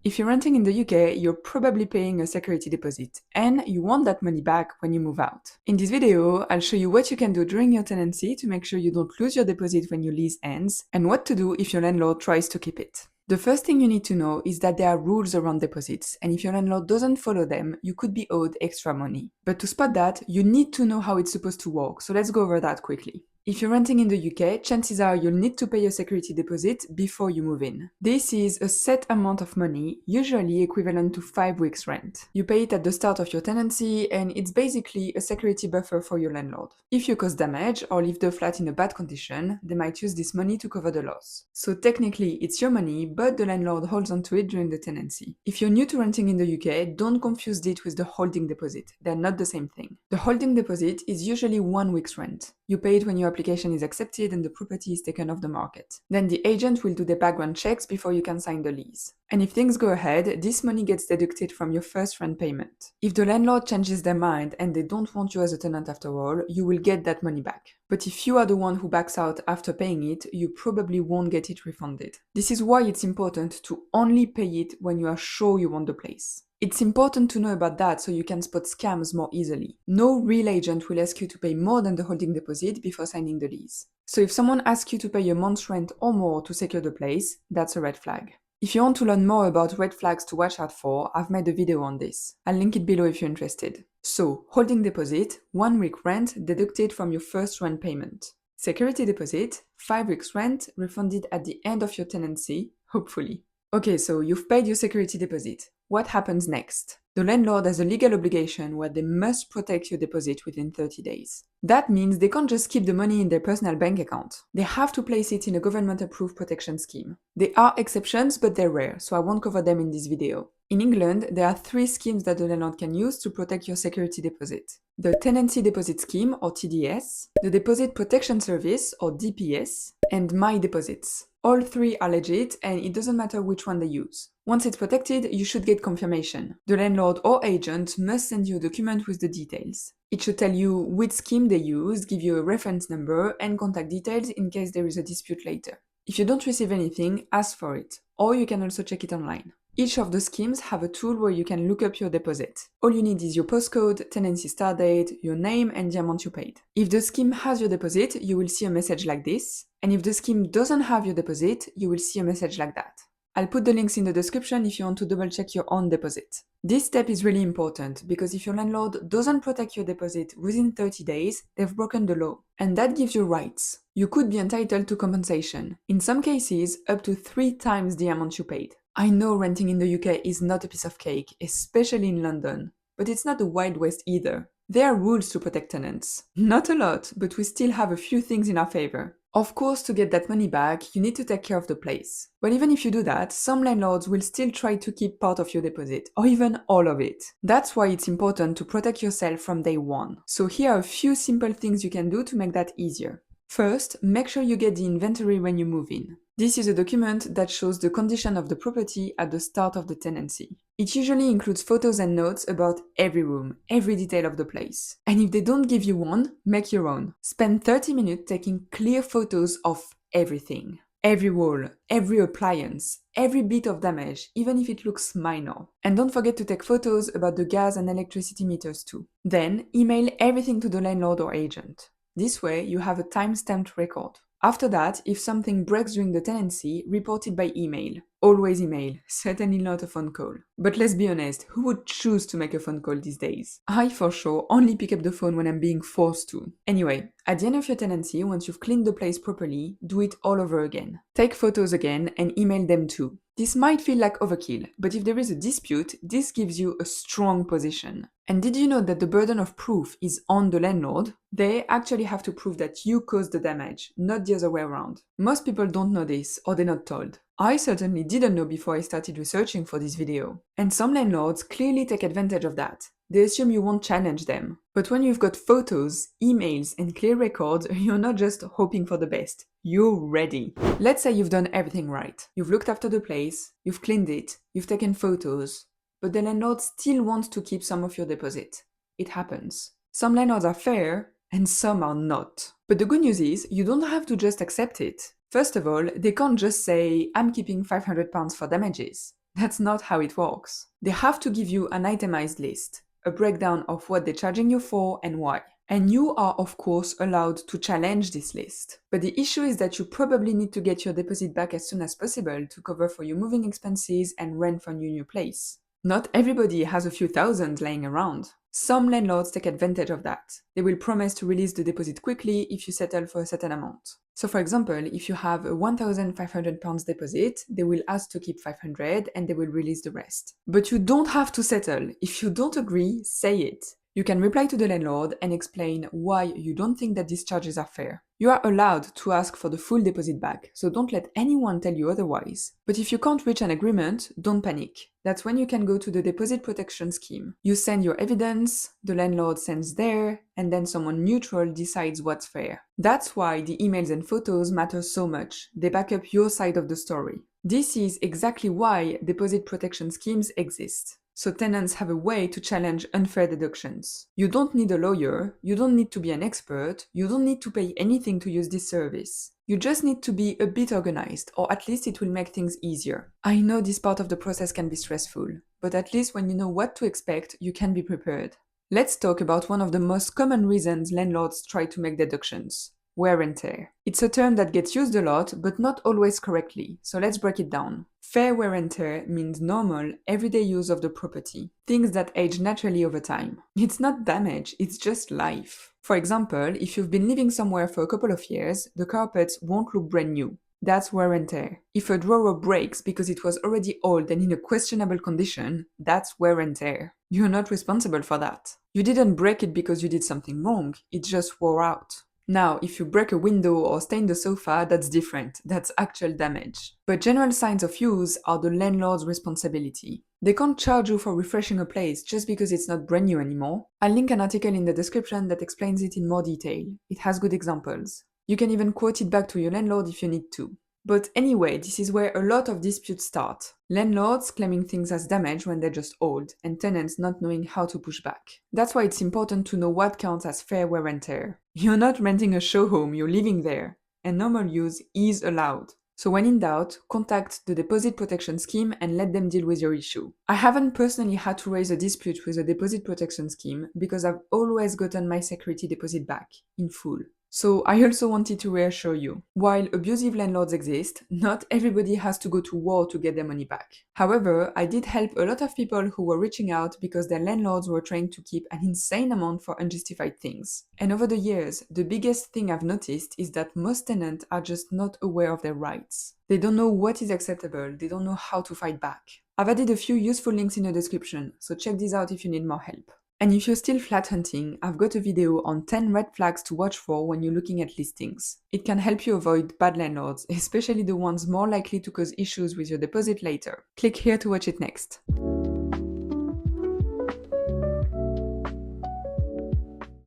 If you're renting in the UK, you're probably paying a security deposit, and you want that money back when you move out. In this video, I'll show you what you can do during your tenancy to make sure you don't lose your deposit when your lease ends, and what to do if your landlord tries to keep it. The first thing you need to know is that there are rules around deposits, and if your landlord doesn't follow them, you could be owed extra money. But to spot that, you need to know how it's supposed to work, so let's go over that quickly. If you're renting in the UK, chances are you'll need to pay a security deposit before you move in. This is a set amount of money, usually equivalent to 5 weeks' rent. You pay it at the start of your tenancy, and it's basically a security buffer for your landlord. If you cause damage or leave the flat in a bad condition, they might use this money to cover the loss. So technically, it's your money, but the landlord holds onto it during the tenancy. If you're new to renting in the UK, don't confuse it with the holding deposit. They're not the same thing. The holding deposit is usually 1 week's rent. You pay it when your application is accepted and the property is taken off the market. Then the agent will do the background checks before you can sign the lease. And if things go ahead, this money gets deducted from your first rent payment. If the landlord changes their mind and they don't want you as a tenant after all, you will get that money back. But if you are the one who backs out after paying it, you probably won't get it refunded. This is why it's important to only pay it when you are sure you want the place. It's important to know about that so you can spot scams more easily. No real agent will ask you to pay more than the holding deposit before signing the lease. So if someone asks you to pay a month's rent or more to secure the place, that's a red flag. If you want to learn more about red flags to watch out for, I've made a video on this. I'll link it below if you're interested. So, holding deposit, 1 week rent deducted from your first rent payment. Security deposit, 5 weeks rent refunded at the end of your tenancy, hopefully. Okay, so you've paid your security deposit. What happens next? The landlord has a legal obligation where they must protect your deposit within 30 days. That means they can't just keep the money in their personal bank account. They have to place it in a government-approved protection scheme. There are exceptions, but they're rare, so I won't cover them in this video. In England, there are 3 schemes that the landlord can use to protect your security deposit. The Tenancy Deposit Scheme, or TDS, the Deposit Protection Service, or DPS, and MyDeposits. All 3 are legit, and it doesn't matter which one they use. Once it's protected, you should get confirmation. The landlord or agent must send you a document with the details. It should tell you which scheme they use, give you a reference number, and contact details in case there is a dispute later. If you don't receive anything, ask for it, or you can also check it online. Each of the schemes have a tool where you can look up your deposit. All you need is your postcode, tenancy start date, your name, and the amount you paid. If the scheme has your deposit, you will see a message like this, and if the scheme doesn't have your deposit, you will see a message like that. I'll put the links in the description if you want to double check your own deposit. This step is really important because if your landlord doesn't protect your deposit within 30 days, they've broken the law. And that gives you rights. You could be entitled to compensation. In some cases, up to 3 times the amount you paid. I know renting in the UK is not a piece of cake, especially in London, but it's not the Wild West either. There are rules to protect tenants. Not a lot, but we still have a few things in our favor. Of course, to get that money back, you need to take care of the place. But even if you do that, some landlords will still try to keep part of your deposit, or even all of it. That's why it's important to protect yourself from day one. So here are a few simple things you can do to make that easier. First, make sure you get the inventory when you move in. This is a document that shows the condition of the property at the start of the tenancy. It usually includes photos and notes about every room, every detail of the place. And if they don't give you one, make your own. Spend 30 minutes taking clear photos of everything. Every wall, every appliance, every bit of damage, even if it looks minor. And don't forget to take photos about the gas and electricity meters too. Then, email everything to the landlord or agent. This way, you have a time-stamped record. After that, if something breaks during the tenancy, report it by email. Always email, certainly not a phone call. But let's be honest, who would choose to make a phone call these days? I, for sure, only pick up the phone when I'm being forced to. Anyway, at the end of your tenancy, once you've cleaned the place properly, do it all over again. Take photos again and email them too. This might feel like overkill, but if there is a dispute, this gives you a strong position. And did you know that the burden of proof is on the landlord? They actually have to prove that you caused the damage, not the other way around. Most people don't know this, or they're not told. I certainly didn't know before I started researching for this video. And some landlords clearly take advantage of that. They assume you won't challenge them. But when you've got photos, emails, and clear records, you're not just hoping for the best. You're ready. Let's say you've done everything right. You've looked after the place, you've cleaned it, you've taken photos, but the landlord still wants to keep some of your deposit. It happens. Some landlords are fair, and some are not. But the good news is, you don't have to just accept it. First of all, they can't just say, I'm keeping £500 for damages. That's not how it works. They have to give you an itemized list, a breakdown of what they're charging you for and why. And you are, of course, allowed to challenge this list. But the issue is that you probably need to get your deposit back as soon as possible to cover for your moving expenses and rent for your new place. Not everybody has a few thousand lying around. Some landlords take advantage of that. They will promise to release the deposit quickly if you settle for a certain amount. So for example, if you have a £1,500 deposit, they will ask to keep 500 and they will release the rest. But you don't have to settle. If you don't agree, say it. You can reply to the landlord and explain why you don't think that these charges are fair. You are allowed to ask for the full deposit back, so don't let anyone tell you otherwise. But if you can't reach an agreement, don't panic. That's when you can go to the deposit protection scheme. You send your evidence, the landlord sends theirs, and then someone neutral decides what's fair. That's why the emails and photos matter so much. They back up your side of the story. This is exactly why deposit protection schemes exist. So tenants have a way to challenge unfair deductions. You don't need a lawyer, you don't need to be an expert, you don't need to pay anything to use this service. You just need to be a bit organized, or at least it will make things easier. I know this part of the process can be stressful, but at least when you know what to expect, you can be prepared. Let's talk about one of the most common reasons landlords try to make deductions: wear and tear. It's a term that gets used a lot, but not always correctly, so let's break it down. Fair wear and tear means normal, everyday use of the property, things that age naturally over time. It's not damage, it's just life. For example, if you've been living somewhere for a couple of years, the carpets won't look brand new. That's wear and tear. If a drawer breaks because it was already old and in a questionable condition, that's wear and tear. You're not responsible for that. You didn't break it because you did something wrong, it just wore out. Now, if you break a window or stain the sofa, that's different. That's actual damage. But general signs of use are the landlord's responsibility. They can't charge you for refreshing a place just because it's not brand new anymore. I'll link an article in the description that explains it in more detail. It has good examples. You can even quote it back to your landlord if you need to. But anyway, this is where a lot of disputes start. Landlords claiming things as damage when they're just old, and tenants not knowing how to push back. That's why it's important to know what counts as fair wear and tear. You're not renting a show home, you're living there, and normal use is allowed. So when in doubt, contact the deposit protection scheme and let them deal with your issue. I haven't personally had to raise a dispute with the deposit protection scheme because I've always gotten my security deposit back, in full. So I also wanted to reassure you, while abusive landlords exist, not everybody has to go to war to get their money back. However, I did help a lot of people who were reaching out because their landlords were trying to keep an insane amount for unjustified things. And over the years, the biggest thing I've noticed is that most tenants are just not aware of their rights. They don't know what is acceptable, they don't know how to fight back. I've added a few useful links in the description, so check these out if you need more help. And if you're still flat hunting, I've got a video on 10 red flags to watch for when you're looking at listings. It can help you avoid bad landlords, especially the ones more likely to cause issues with your deposit later. Click here to watch it next.